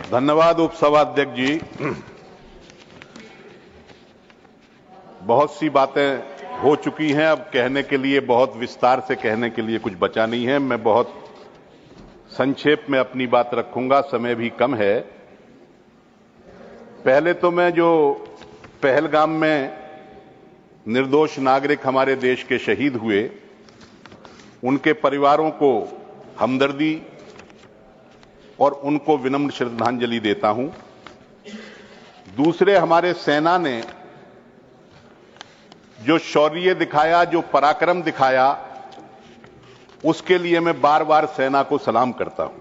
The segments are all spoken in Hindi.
धन्यवाद उपसभाध्यक्ष जी। बहुत सी बातें हो चुकी हैं, अब कहने के लिए बहुत विस्तार से कहने के लिए कुछ बचा नहीं है। मैं बहुत संक्षेप में अपनी बात रखूंगा, समय भी कम है। पहले तो मैं जो पहलगाम में निर्दोष नागरिक हमारे देश के शहीद हुए, उनके परिवारों को हमदर्दी और उनको विनम्र श्रद्धांजलि देता हूं। दूसरे, हमारे सेना ने जो शौर्य दिखाया, जो पराक्रम दिखाया, उसके लिए मैं बार बार सेना को सलाम करता हूं।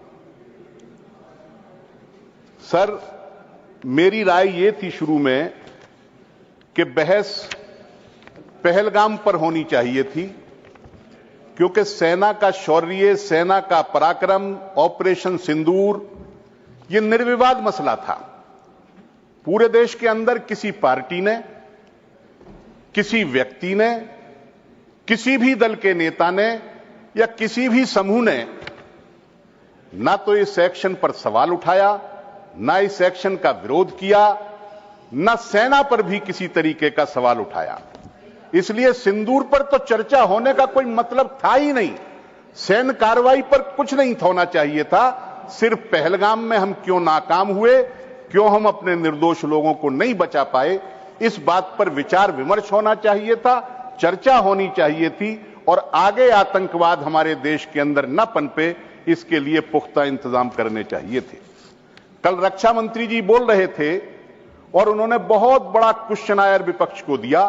सर, मेरी राय ये थी शुरू में कि बहस पहलगाम पर होनी चाहिए थी, क्योंकि सेना का शौर्य, सेना का पराक्रम, ऑपरेशन सिंदूर, ये निर्विवाद मसला था। पूरे देश के अंदर किसी पार्टी ने, किसी व्यक्ति ने, किसी भी दल के नेता ने या किसी भी समूह ने ना तो इस एक्शन पर सवाल उठाया, ना इस एक्शन का विरोध किया, ना सेना पर भी किसी तरीके का सवाल उठाया। इसलिए सिंदूर पर तो चर्चा होने का कोई मतलब था ही नहीं। सैन्य कार्रवाई पर कुछ नहीं होना चाहिए था। सिर्फ पहलगाम में हम क्यों नाकाम हुए, क्यों हम अपने निर्दोष लोगों को नहीं बचा पाए, इस बात पर विचार विमर्श होना चाहिए था, चर्चा होनी चाहिए थी और आगे आतंकवाद हमारे देश के अंदर न पनपे, इसके लिए पुख्ता इंतजाम करने चाहिए थे। कल रक्षा मंत्री जी बोल रहे थे और उन्होंने बहुत बड़ा क्वेश्चनायर विपक्ष को दिया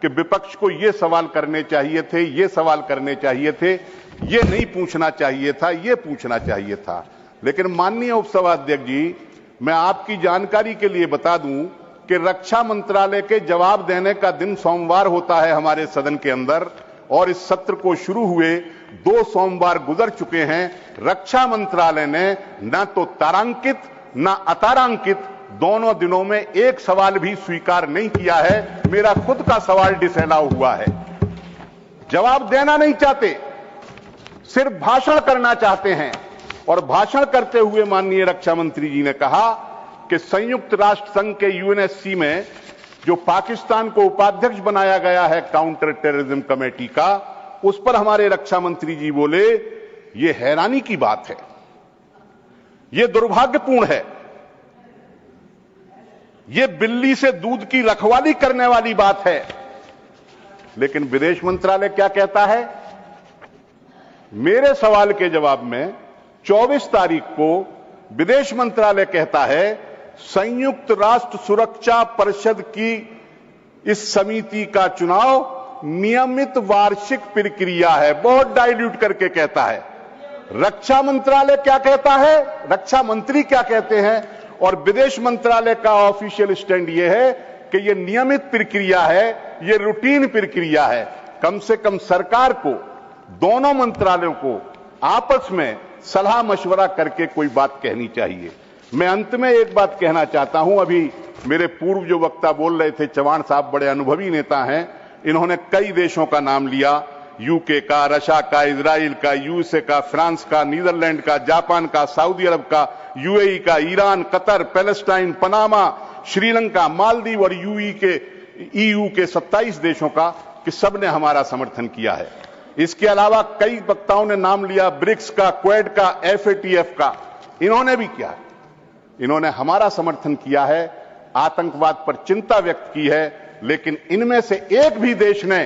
कि विपक्ष को ये सवाल करने चाहिए थे, ये सवाल करने चाहिए थे, ये नहीं पूछना चाहिए था, ये पूछना चाहिए था। लेकिन माननीय उपसभाध्यक्ष जी, मैं आपकी जानकारी के लिए बता दूं कि रक्षा मंत्रालय के जवाब देने का दिन सोमवार होता है हमारे सदन के अंदर, और इस सत्र को शुरू हुए 2 सोमवार गुजर चुके हैं। रक्षा मंत्रालय ने न तो तारांकित न अतारांकित दोनों दिनों में एक सवाल भी स्वीकार नहीं किया है। मेरा खुद का सवाल डिसअलाउ हुआ है। जवाब देना नहीं चाहते, सिर्फ भाषण करना चाहते हैं। और भाषण करते हुए माननीय रक्षा मंत्री जी ने कहा कि संयुक्त राष्ट्र संघ के यूएनएससी में जो पाकिस्तान को उपाध्यक्ष बनाया गया है काउंटर टेररिज्म कमेटी का, उस पर हमारे रक्षा मंत्री जी बोले, ये हैरानी की बात है, ये दुर्भाग्यपूर्ण है, ये बिल्ली से दूध की रखवाली करने वाली बात है। लेकिन विदेश मंत्रालय क्या कहता है? मेरे सवाल के जवाब में 24 तारीख को विदेश मंत्रालय कहता है, संयुक्त राष्ट्र सुरक्षा परिषद की इस समिति का चुनाव नियमित वार्षिक प्रक्रिया है। बहुत डाइल्यूट करके कहता है। रक्षा मंत्रालय क्या कहता है, रक्षा मंत्री क्या कहते हैं, और विदेश मंत्रालय का ऑफिशियल स्टैंड यह है कि यह नियमित प्रक्रिया है, यह रूटीन प्रक्रिया है। कम से कम सरकार को, दोनों मंत्रालयों को आपस में सलाह मशवरा करके कोई बात कहनी चाहिए। मैं अंत में एक बात कहना चाहता हूं। अभी मेरे पूर्व जो वक्ता बोल रहे थे, चौहान साहब बड़े अनुभवी नेता हैं, इन्होंने कई देशों का नाम लिया, यूके का, रशिया का, इजराइल का, यूएसए का, फ्रांस का, नीदरलैंड का, जापान का, सऊदी अरब का, यूएई का, Iran, Qatar, Palestine, Panama, Sri Lanka, Maldives और ईयू के 27 देशों का, कि सबने हमारा समर्थन किया है। इसके अलावा कई वक्ताओं ने नाम लिया ब्रिक्स का, क्वेड का, एफएटीएफ का, इन्होंने भी किया है। इन्होंने हमारा समर्थन किया है, आतंकवाद पर चिंता व्यक्त की है, लेकिन इनमें से एक भी देश ने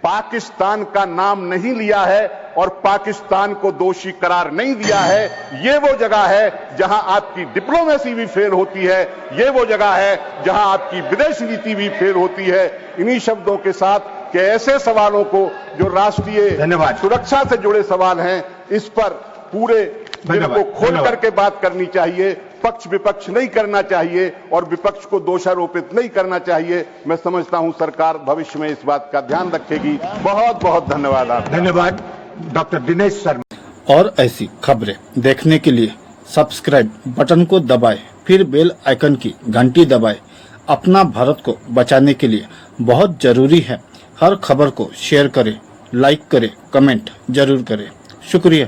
पाकिस्तान का नाम नहीं लिया है और पाकिस्तान को दोषी करार नहीं दिया है। ये वो जगह है जहां आपकी डिप्लोमेसी भी फेल होती है, ये वो जगह है जहां आपकी विदेश नीति भी फेल होती है। इन्हीं शब्दों के साथ कि ऐसे सवालों को जो राष्ट्रीय सुरक्षा से जुड़े सवाल हैं, इस पर पूरे दिल को खोल करके बात करनी चाहिए, पक्ष विपक्ष नहीं करना चाहिए और विपक्ष को दोषारोपित नहीं करना चाहिए। मैं समझता हूं सरकार भविष्य में इस बात का ध्यान रखेगी। बहुत बहुत धन्यवाद। आप धन्यवाद डॉक्टर दिनेश शर्मा। और ऐसी खबरें देखने के लिए सब्सक्राइब बटन को दबाएं, फिर बेल आइकन की घंटी दबाएं। अपना भारत को बचाने के लिए बहुत जरूरी है। हर खबर को शेयर करें, लाइक करें, कमेंट जरूर करें। शुक्रिया।